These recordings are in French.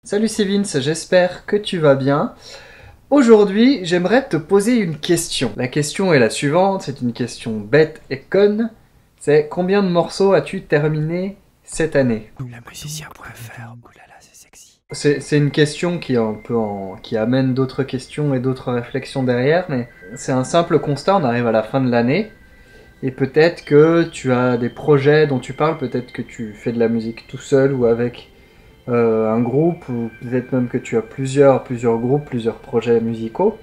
Salut c'est Vince, j'espère que tu vas bien. Aujourd'hui, j'aimerais te poser une question. La question est la suivante, c'est une question bête et conne. C'est combien de morceaux as-tu terminé cette année? Lamusicien.fr, oulala, c'est sexy. C'est une question qui, est un peu qui amène d'autres questions et d'autres réflexions derrière, mais c'est un simple constat, on arrive à la fin de l'année. Et peut-être que tu as des projets dont tu parles, peut-être que tu fais de la musique tout seul ou avec un groupe, ou peut-être même que tu as plusieurs groupes, plusieurs projets musicaux.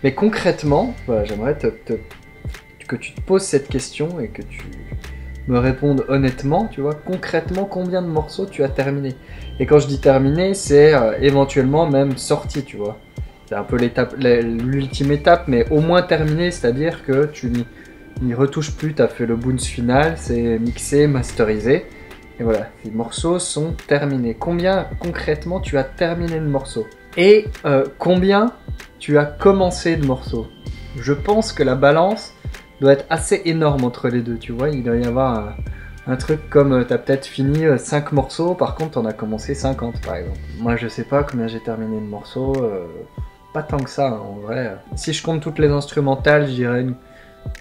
Mais concrètement, voilà, j'aimerais que tu te poses cette question et que tu me répondes honnêtement, tu vois, concrètement combien de morceaux tu as terminé. Et quand je dis terminé, c'est éventuellement même sorti, tu vois. C'est un peu l'ultime étape, mais au moins terminé, c'est-à-dire que tu n'y retouches plus, tu as fait le bounce final, c'est mixé, masterisé. Et voilà, les morceaux sont terminés. Combien concrètement tu as terminé de morceaux? Et combien tu as commencé de morceaux? Je pense que la balance doit être assez énorme entre les deux, tu vois. Il doit y avoir un truc comme tu as peut-être fini 5 morceaux, par contre tu en as commencé 50 par exemple. Moi je sais pas combien j'ai terminé de morceaux, pas tant que ça hein, en vrai. Si je compte toutes les instrumentales, je dirais une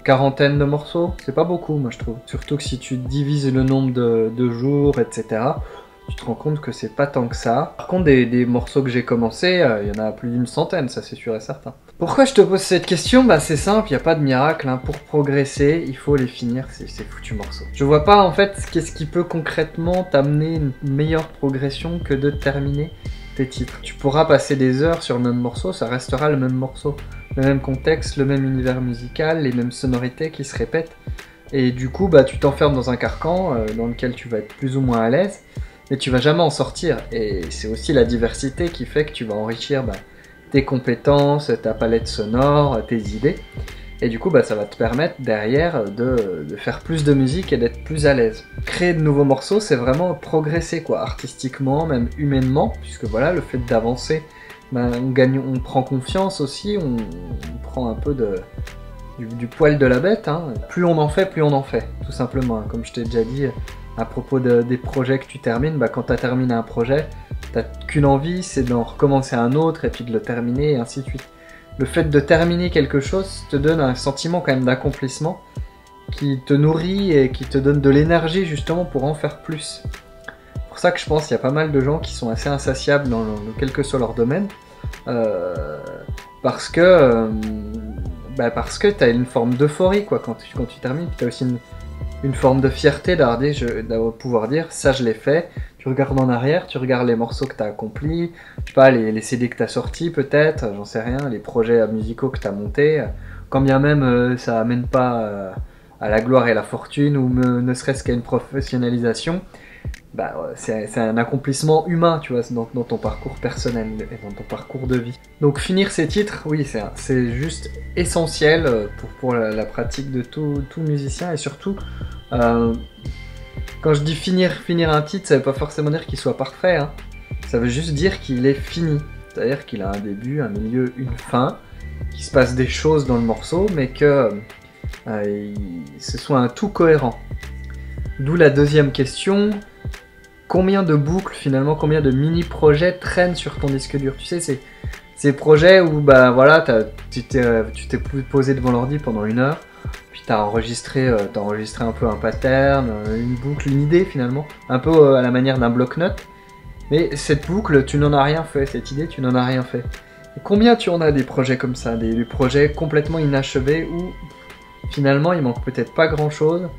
quarantaine de morceaux, c'est pas beaucoup moi je trouve. Surtout que si tu divises le nombre de jours, etc., tu te rends compte que c'est pas tant que ça. Par contre des morceaux que j'ai commencé, il y en a plus d'une centaine, ça c'est sûr et certain. Pourquoi je te pose cette question? Bah c'est simple, il n'y a pas de miracle, hein. Pour progresser, il faut les finir, ces foutus morceaux. Je vois pas en fait qu'est-ce qui peut concrètement t'amener une meilleure progression que de terminer tes titres. Tu pourras passer des heures sur le même morceau, ça restera le même morceau. Le même contexte, le même univers musical, les mêmes sonorités qui se répètent. Et du coup, bah, tu t'enfermes dans un carcan dans lequel tu vas être plus ou moins à l'aise, mais tu vas jamais en sortir. Et c'est aussi la diversité qui fait que tu vas enrichir tes compétences, ta palette sonore, tes idées. Et du coup, bah, ça va te permettre derrière de faire plus de musique et d'être plus à l'aise. Créer de nouveaux morceaux, c'est vraiment progresser, quoi, artistiquement, même humainement, puisque voilà, le fait d'avancer, bah, on prend confiance aussi, on prend un peu du poil de la bête. Hein. Plus on en fait, tout simplement. Hein. Comme je t'ai déjà dit à propos des projets que tu termines, bah, quand tu as terminé un projet, tu n'as qu'une envie, c'est d'en recommencer un autre et puis de le terminer et ainsi de suite. Le fait de terminer quelque chose te donne un sentiment quand même d'accomplissement qui te nourrit et qui te donne de l'énergie justement pour en faire plus. C'est pour ça que je pense qu'il y a pas mal de gens qui sont assez insatiables dans quel que soit leur domaine parce que tu as une forme d'euphorie quoi, quand tu termines, tu as aussi une forme de fierté d'avoir pouvoir dire ça je l'ai fait. Tu regardes en arrière, tu regardes les morceaux que tu as accomplis, je sais pas, les CD que tu as sortis peut-être, j'en sais rien, les projets musicaux que tu as montés, quand bien même ça amène pas à la gloire et la fortune ou ne serait-ce qu'à une professionnalisation, bah, c'est un accomplissement humain, tu vois, dans ton parcours personnel et dans ton parcours de vie. Donc finir ces titres, oui, c'est juste essentiel pour la pratique de tout musicien et surtout, quand je dis finir un titre, ça veut pas forcément dire qu'il soit parfait, hein. Ça veut juste dire qu'il est fini, c'est-à-dire qu'il a un début, un milieu, une fin, qu'il se passe des choses dans le morceau, mais que ce soit un tout cohérent. D'où la deuxième question. Combien de boucles finalement, combien de mini-projets traînent sur ton disque dur? Tu sais, ces projets où bah voilà, tu t'es posé devant l'ordi pendant 1 heure, puis t'as enregistré un peu un pattern, une boucle, une idée finalement, un peu à la manière d'un bloc-notes. Mais cette boucle, tu n'en as rien fait, cette idée, tu n'en as rien fait. Et combien tu en as des projets comme ça, des projets complètement inachevés où finalement il manque peut-être pas grand-chose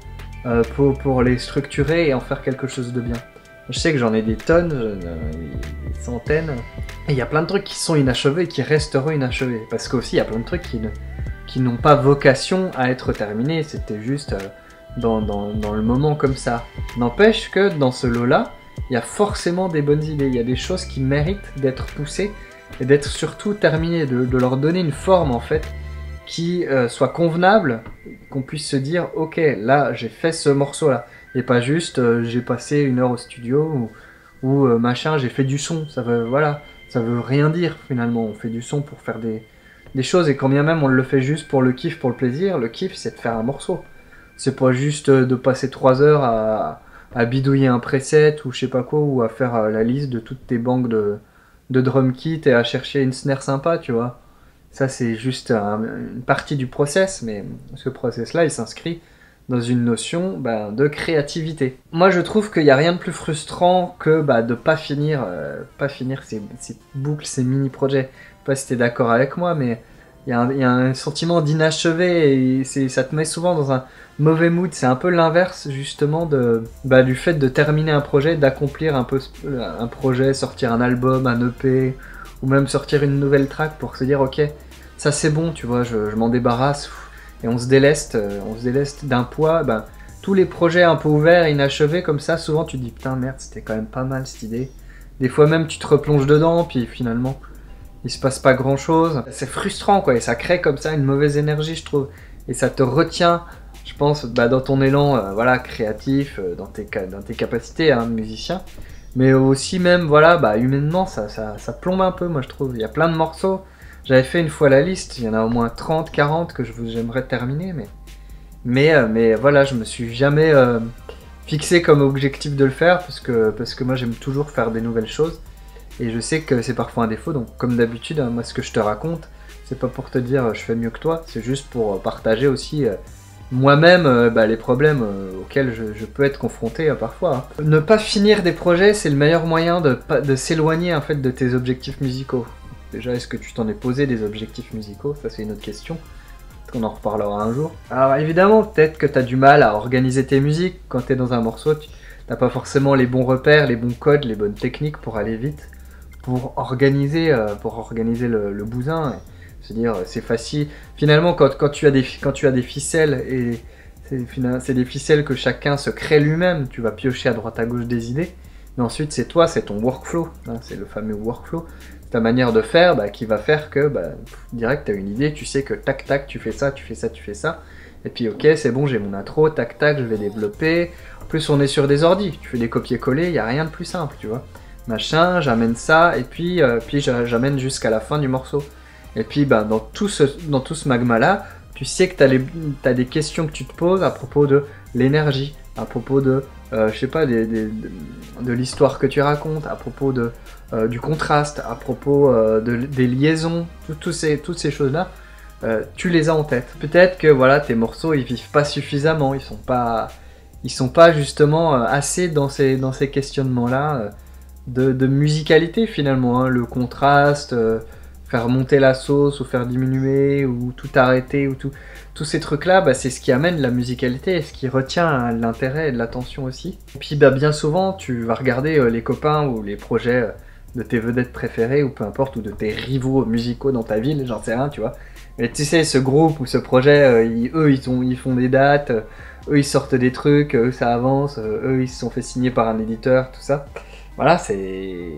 pour les structurer et en faire quelque chose de bien? Je sais que j'en ai des tonnes, des centaines. Et il y a plein de trucs qui sont inachevés et qui resteront inachevés. Parce qu'aussi, il y a plein de trucs qui n'ont pas vocation à être terminés. C'était juste dans le moment comme ça. N'empêche que dans ce lot-là, il y a forcément des bonnes idées. Il y a des choses qui méritent d'être poussées et d'être surtout terminées. De leur donner une forme, en fait, qui soit convenable. Qu'on puisse se dire, ok, là, j'ai fait ce morceau-là. Et pas juste j'ai passé 1 heure au studio ou machin, j'ai fait du son. Ça veut rien dire finalement. On fait du son pour faire des choses et quand bien même on le fait juste pour le kiff, pour le plaisir, le kiff c'est de faire un morceau. C'est pas juste de passer 3 heures à bidouiller un preset ou je sais pas quoi, ou à faire la liste de toutes tes banques de drum kit et à chercher une snare sympa, tu vois. Ça, c'est juste une partie du process, mais ce process-là, il s'inscrit dans une notion de créativité. Moi, je trouve qu'il n'y a rien de plus frustrant que de pas finir ces boucles, ces mini-projets. Je sais pas si tu es d'accord avec moi, mais il y a un sentiment d'inachevé et ça te met souvent dans un mauvais mood. C'est un peu l'inverse, justement, du fait de terminer un projet, d'accomplir un peu un projet, sortir un album, un EP, ou même sortir une nouvelle track pour se dire, ok, ça c'est bon, tu vois, je m'en débarrasse. Et on se déleste d'un poids. Tous les projets un peu ouverts, inachevés comme ça, souvent tu te dis putain merde, c'était quand même pas mal cette idée. Des fois même tu te replonges dedans, puis finalement il se passe pas grand chose. C'est frustrant quoi, et ça crée comme ça une mauvaise énergie, je trouve. Et ça te retient, je pense, dans ton élan créatif, dans tes capacités, hein, musicien. Mais aussi même, humainement, ça plombe un peu, moi je trouve. Il y a plein de morceaux. J'avais fait une fois la liste, il y en a au moins 30, 40 que j'aimerais terminer, mais voilà, je me suis jamais fixé comme objectif de le faire parce que moi j'aime toujours faire des nouvelles choses et je sais que c'est parfois un défaut, donc comme d'habitude, hein, moi ce que je te raconte, c'est pas pour te dire je fais mieux que toi, c'est juste pour partager aussi moi-même les problèmes auxquels je peux être confronté parfois. Hein. Ne pas finir des projets, c'est le meilleur moyen de s'éloigner en fait de tes objectifs musicaux. Déjà, est-ce que tu t'en es posé des objectifs musicaux? Ça, c'est une autre question. On en reparlera un jour. Alors, évidemment, peut-être que tu as du mal à organiser tes musiques. Quand tu es dans un morceau, tu n'as pas forcément les bons repères, les bons codes, les bonnes techniques pour aller vite, pour organiser le bousin. Et se dire, c'est facile. Finalement, quand tu as des ficelles, et c'est des ficelles que chacun se crée lui-même, tu vas piocher à droite à gauche des idées. Mais ensuite, c'est ton workflow. Hein, c'est le fameux workflow. Ta manière de faire qui va faire que direct tu as une idée, tu sais que tac tac tu fais ça, tu fais ça, tu fais ça, et puis ok c'est bon j'ai mon intro, tac tac je vais développer. En plus on est sur des ordis, tu fais des copier-coller, il n'y a rien de plus simple, tu vois. Machin, j'amène ça, et puis j'amène jusqu'à la fin du morceau. Et puis dans tout ce magma là, tu sais que t'as des questions que tu te poses à propos de l'énergie, à propos de je sais pas, de l'histoire que tu racontes, à propos du contraste, à propos des liaisons, toutes ces choses-là, tu les as en tête. Peut-être que voilà, tes morceaux ils vivent pas suffisamment, ils sont pas justement assez dans ces questionnements-là de musicalité finalement, hein, le contraste, faire monter la sauce ou faire diminuer ou tout arrêter ou tous ces trucs-là, c'est ce qui amène la musicalité et ce qui retient l'intérêt et de l'attention aussi. Et puis bien souvent, tu vas regarder les copains ou les projets de tes vedettes préférées ou peu importe, ou de tes rivaux musicaux dans ta ville, j'en sais rien, tu vois. Mais tu sais, ce groupe ou ce projet, ils font des dates, eux ils sortent des trucs, eux ça avance, eux ils se sont fait signer par un éditeur, tout ça. Voilà, c'est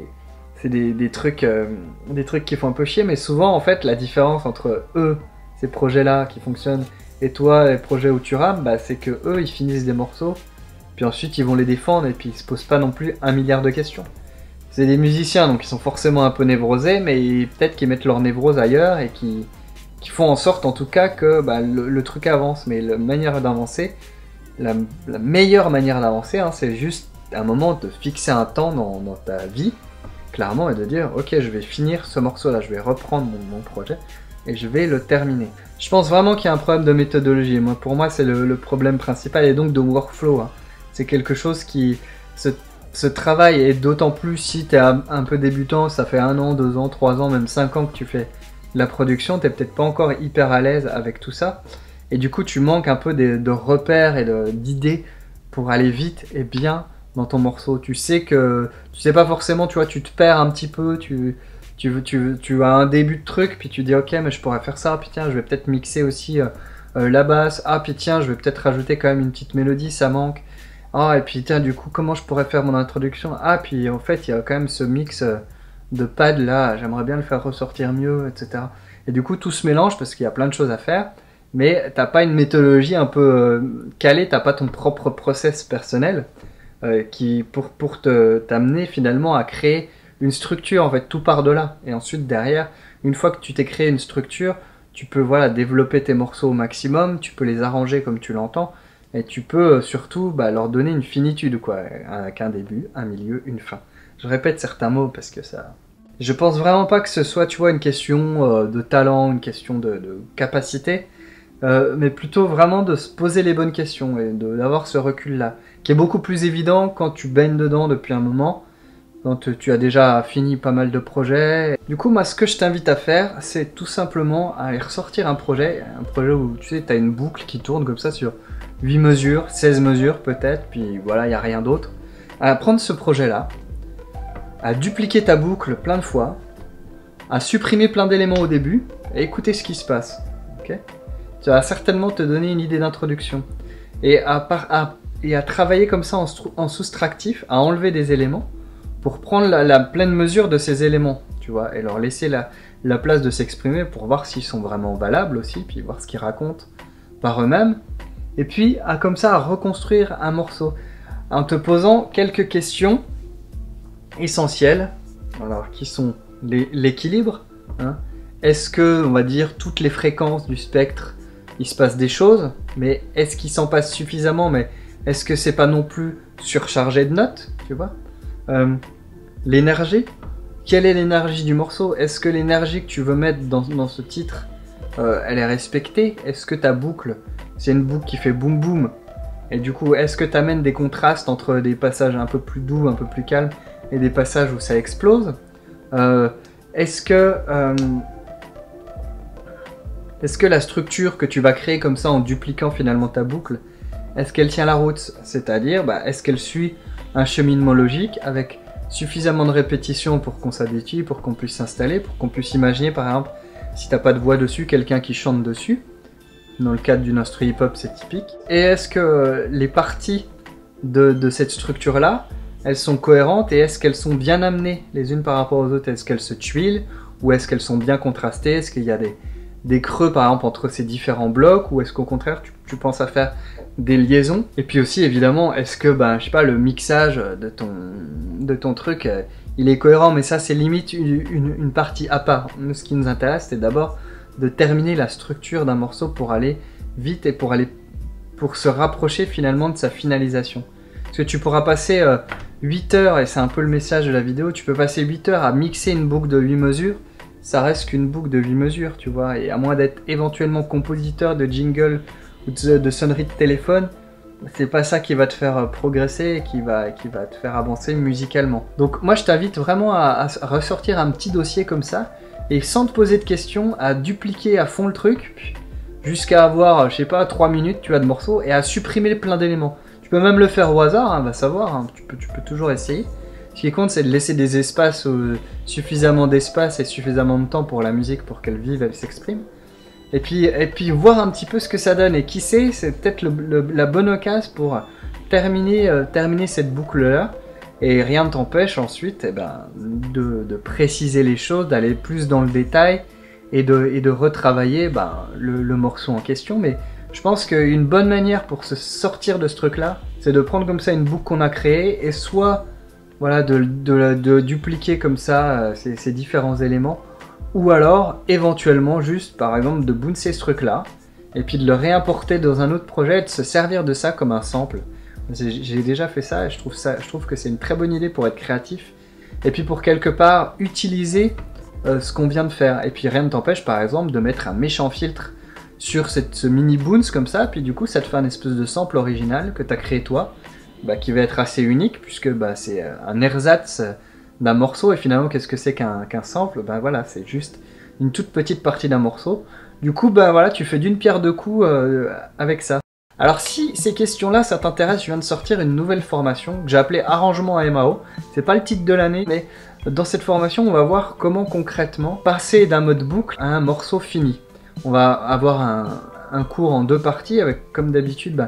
des trucs qui font un peu chier, mais souvent en fait la différence entre eux, ces projets-là qui fonctionnent, et toi, les projets où tu rames, c'est que eux ils finissent des morceaux, puis ensuite ils vont les défendre et puis ils se posent pas non plus 1 milliard de questions. C'est des musiciens donc ils sont forcément un peu névrosés, mais peut-être qu'ils mettent leur névrose ailleurs et qui font en sorte en tout cas que le truc avance. Mais la manière d'avancer, la meilleure manière d'avancer, hein, c'est juste un moment de fixer un temps dans ta vie, clairement, et de dire ok je vais finir ce morceau là, je vais reprendre mon projet et je vais le terminer. Je pense vraiment qu'il y a un problème de méthodologie. Pour moi c'est le problème principal, et donc de workflow. Hein. C'est quelque chose qui se travaille, et d'autant plus si tu es un peu débutant, ça fait 1 an, 2 ans, 3 ans, même 5 ans que tu fais la production, tu n'es peut-être pas encore hyper à l'aise avec tout ça, et du coup tu manques un peu de repères et d'idées pour aller vite et bien dans ton morceau. Tu sais pas forcément, tu vois, tu te perds un petit peu, tu as un début de truc, puis tu dis ok mais je pourrais faire ça, puis tiens je vais peut-être mixer aussi la basse, puis tiens je vais peut-être rajouter quand même une petite mélodie, ça manque. Et puis tiens, du coup, comment je pourrais faire mon introduction? Puis en fait, il y a quand même ce mix de pads là, j'aimerais bien le faire ressortir mieux, etc. Et du coup, tout se mélange parce qu'il y a plein de choses à faire, mais t'as pas une méthodologie un peu calée, t'as pas ton propre process personnel qui pour t'amener finalement à créer une structure. En fait, tout part de là. Et ensuite, derrière, une fois que tu t'es créé une structure, tu peux développer tes morceaux au maximum, tu peux les arranger comme tu l'entends. Et tu peux surtout leur donner une finitude, quoi, avec un début, un milieu, une fin. Je répète certains mots parce que ça... Je pense vraiment pas que ce soit, tu vois, une question de talent, une question de capacité, mais plutôt vraiment de se poser les bonnes questions et d'avoir ce recul-là, qui est beaucoup plus évident quand tu baignes dedans depuis un moment, quand tu as déjà fini pas mal de projets. Du coup, moi, ce que je t'invite à faire, c'est tout simplement à aller ressortir un projet où, tu sais, tu as une boucle qui tourne comme ça sur 8 mesures, 16 mesures peut-être, puis voilà, il n'y a rien d'autre. À prendre ce projet-là, à dupliquer ta boucle plein de fois, à supprimer plein d'éléments au début, et écouter ce qui se passe. Okay, ça va certainement te donner une idée d'introduction. Et à travailler comme ça en soustractif, à enlever des éléments, pour prendre la pleine mesure de ces éléments, tu vois, et leur laisser la place de s'exprimer pour voir s'ils sont vraiment valables aussi, puis voir ce qu'ils racontent par eux-mêmes, et puis comme ça à reconstruire un morceau, en te posant quelques questions essentielles, alors qui sont l'équilibre, hein. Est-ce que, on va dire, toutes les fréquences du spectre, il se passe des choses, mais est-ce qu'il s'en passe suffisamment, mais est-ce que c'est pas non plus surchargé de notes, tu vois? L'énergie, quelle est l'énergie du morceau? Est-ce que l'énergie que tu veux mettre dans ce titre, elle est respectée? Est-ce que ta boucle, c'est une boucle qui fait boum boum? Et du coup, est-ce que tu amènes des contrastes entre des passages un peu plus doux, un peu plus calmes, et des passages où ça explose? Est-ce que la structure que tu vas créer comme ça en dupliquant finalement ta boucle, est-ce qu'elle tient la route? C'est-à-dire, est-ce qu'elle suit un cheminement logique avec suffisamment de répétitions pour qu'on s'habitue, pour qu'on puisse s'installer, pour qu'on puisse imaginer par exemple, si t'as pas de voix dessus, quelqu'un qui chante dessus. Dans le cadre d'une instru hip-hop, c'est typique. Et est-ce que les parties de cette structure-là, elles sont cohérentes et est-ce qu'elles sont bien amenées les unes par rapport aux autres? Est-ce qu'elles se tuilent ou est-ce qu'elles sont bien contrastées? Est-ce qu'il y a des creux par exemple entre ces différents blocs ou est-ce qu'au contraire tu penses à faire des liaisons? Et puis aussi évidemment, est-ce que je sais pas, le mixage de ton truc il est cohérent? Mais ça c'est limite une partie à part. Nous, ce qui nous intéresse, c'est d'abord de terminer la structure d'un morceau pour aller vite et pour se rapprocher finalement de sa finalisation. Parce que tu pourras passer 8 heures, et c'est un peu le message de la vidéo, tu peux passer 8 heures à mixer une boucle de 8 mesures, ça reste qu'une boucle de 8 mesures, tu vois, et à moins d'être éventuellement compositeur de jingle ou de sonnerie de téléphone, c'est pas ça qui va te faire progresser et qui va te faire avancer musicalement. Donc moi je t'invite vraiment à ressortir un petit dossier comme ça, et sans te poser de questions, à dupliquer à fond le truc, jusqu'à avoir, je sais pas, 3 minutes tu as de morceaux, et à supprimer plein d'éléments. Tu peux même le faire au hasard, hein, va savoir, hein, tu peux toujours essayer. Ce qui compte, c'est de laisser des espaces, suffisamment d'espace et suffisamment de temps pour la musique, pour qu'elle vive, elle s'exprime. Et puis voir un petit peu ce que ça donne. Et qui sait, c'est peut-être la bonne occasion pour terminer cette boucle-là. Et rien ne t'empêche ensuite de préciser les choses, d'aller plus dans le détail et de retravailler le morceau en question. Mais je pense qu'une bonne manière pour se sortir de ce truc-là, c'est de prendre comme ça une boucle qu'on a créée et soit voilà, de dupliquer comme ça ces différents éléments, ou alors éventuellement juste par exemple de bouncer ce truc-là et puis de le réimporter dans un autre projet et de se servir de ça comme un sample. J'ai déjà fait ça et je trouve que c'est une très bonne idée pour être créatif et puis pour quelque part utiliser ce qu'on vient de faire. Et puis rien ne t'empêche par exemple de mettre un méchant filtre sur ce mini bounce comme ça, puis du coup ça te fait un espèce de sample original que tu as créé toi, qui va être assez unique puisque c'est un ersatz d'un morceau. Et finalement qu'est-ce que c'est qu'un sample? Voilà, c'est juste une toute petite partie d'un morceau. Du coup voilà, tu fais d'une pierre deux coups avec ça. Alors si ces questions-là, ça t'intéresse, je viens de sortir une nouvelle formation que j'ai appelée Arrangement à MAO. C'est pas le titre de l'année, mais dans cette formation, on va voir comment concrètement passer d'un mode boucle à un morceau fini. On va avoir un cours en 2 parties avec, comme d'habitude,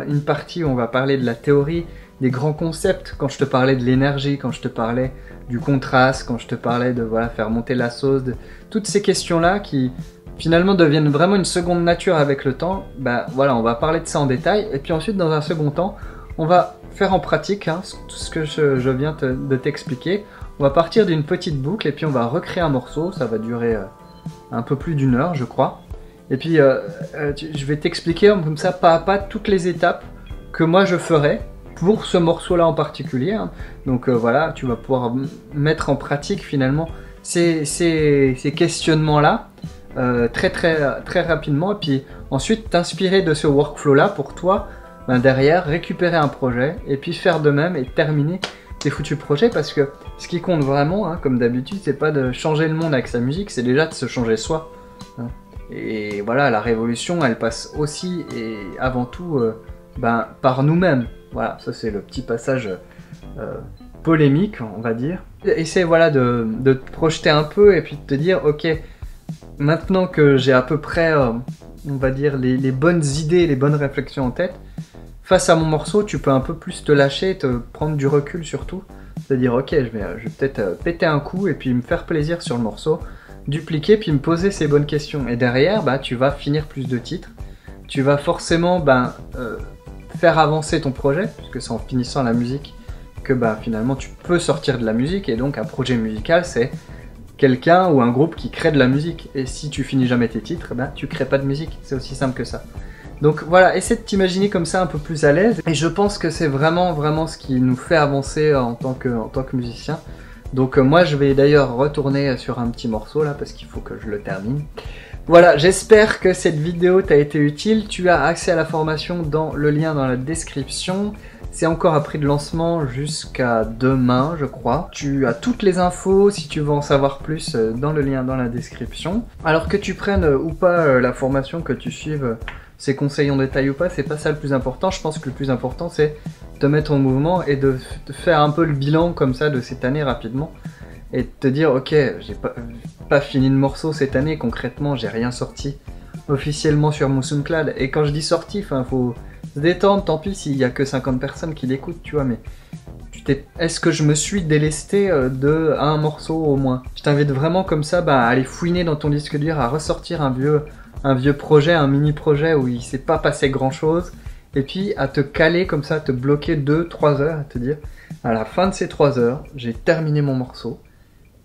une partie où on va parler de la théorie, des grands concepts, quand je te parlais de l'énergie, quand je te parlais du contraste, quand je te parlais de faire monter la sauce, de toutes ces questions-là qui finalement deviennent vraiment une seconde nature avec le temps. Voilà, on va parler de ça en détail, et puis ensuite dans un second temps, on va faire en pratique tout ce que je viens de t'expliquer. On va partir d'une petite boucle et puis on va recréer un morceau, ça va durer un peu plus d'1 heure je crois. Et puis je vais t'expliquer comme ça pas à pas toutes les étapes que moi je ferais pour ce morceau-là en particulier. Hein. Donc voilà, tu vas pouvoir mettre en pratique finalement ces questionnements-là très rapidement. Et puis ensuite t'inspirer de ce workflow-là pour toi, ben, derrière, récupérer un projet et puis faire de même et terminer tes foutus projets. Parce que ce qui compte vraiment, hein, comme d'habitude, c'est pas de changer le monde avec sa musique, c'est déjà de se changer soi. Hein. Et voilà, la révolution, elle passe aussi et avant tout ben, par nous-mêmes. Voilà, ça c'est le petit passage polémique, on va dire. Essaie voilà, de te projeter un peu et puis de te dire, ok, maintenant que j'ai à peu près, on va dire, les bonnes idées, les bonnes réflexions en tête, face à mon morceau, tu peux un peu plus te lâcher, te prendre du recul surtout. C'est-à-dire, ok, je vais peut-être péter un coup et puis me faire plaisir sur le morceau, dupliquer, puis me poser ces bonnes questions. Et derrière, bah, tu vas finir plus de titres. Tu vas forcément faire avancer ton projet, puisque c'est en finissant la musique que bah, finalement tu peux sortir de la musique. Et donc un projet musical, c'est quelqu'un ou un groupe qui crée de la musique. Et si tu finis jamais tes titres, bah, tu crées pas de musique. C'est aussi simple que ça. Donc voilà, essaie de t'imaginer comme ça un peu plus à l'aise. Et je pense que c'est vraiment ce qui nous fait avancer en tant que musicien. Donc moi je vais d'ailleurs retourner sur un petit morceau là parce qu'il faut que je le termine. Voilà, j'espère que cette vidéo t'a été utile. Tu as accès à la formation dans le lien dans la description. C'est encore à prix de lancement jusqu'à demain, je crois. Tu as toutes les infos si tu veux en savoir plus dans le lien dans la description. Alors que tu prennes ou pas la formation, que tu suives ces conseils en détail ou pas, c'est pas ça le plus important. Je pense que le plus important c'est te mettre en mouvement et de faire un peu le bilan comme ça de cette année rapidement. Et de te dire, ok, j'ai pas fini de morceau cette année, concrètement, j'ai rien sorti officiellement sur mon SoundCloud. Et quand je dis sorti, faut se détendre, tant pis s'il y a que 50 personnes qui l'écoutent, tu vois, mais est-ce que je me suis délesté de un morceau au moins? Je t'invite vraiment comme ça à aller fouiner dans ton disque dur, à ressortir un vieux projet, un mini-projet où il s'est pas passé grand-chose, et puis à te caler comme ça, à te bloquer 2-3 heures, à te dire, à la fin de ces 3 heures, j'ai terminé mon morceau,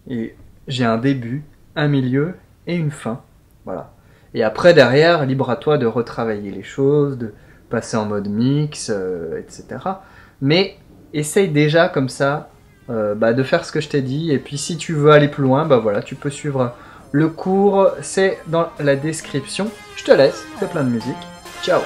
et j'ai un début, un milieu et une fin. Voilà. Et après, derrière, libre à toi de retravailler les choses, de passer en mode mix, etc. Mais essaye déjà comme ça de faire ce que je t'ai dit. Et puis si tu veux aller plus loin, voilà, tu peux suivre le cours. C'est dans la description. Je te laisse, fais plein de musique. Ciao!